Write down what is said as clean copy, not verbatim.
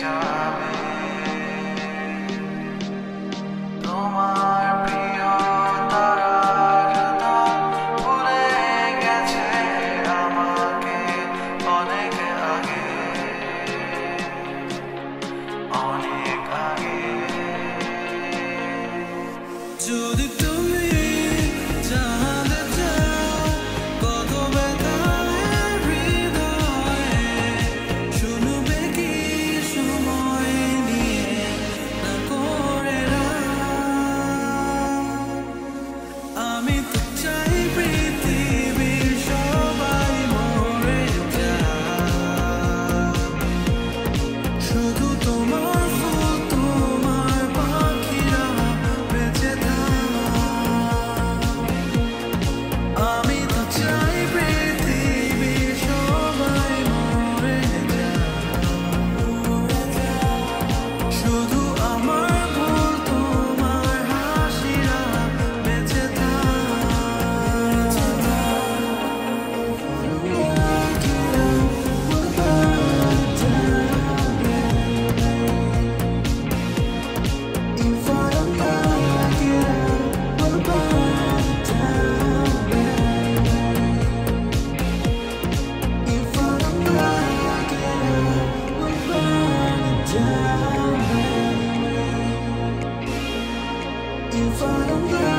যাবে তোমার প্রিয় তারাটা ভুলে গেছে আমাকে অনেক আগে অনেক আগে যদি তুমি জানতে চাও কত ব্যথা হৃদয়ে শুনবে কি সময় নিয়ে না করে আমি তো চাই পৃথিবীর সবাই মরে যাক শুধু তোমার ফুল তোমার পাখিরা বেঁচে থাক আমি তো চাই পৃথিবীর সবাই মরে যাক শুধু আমার ফুল তোমার হাসিরা বেঁচে If I don't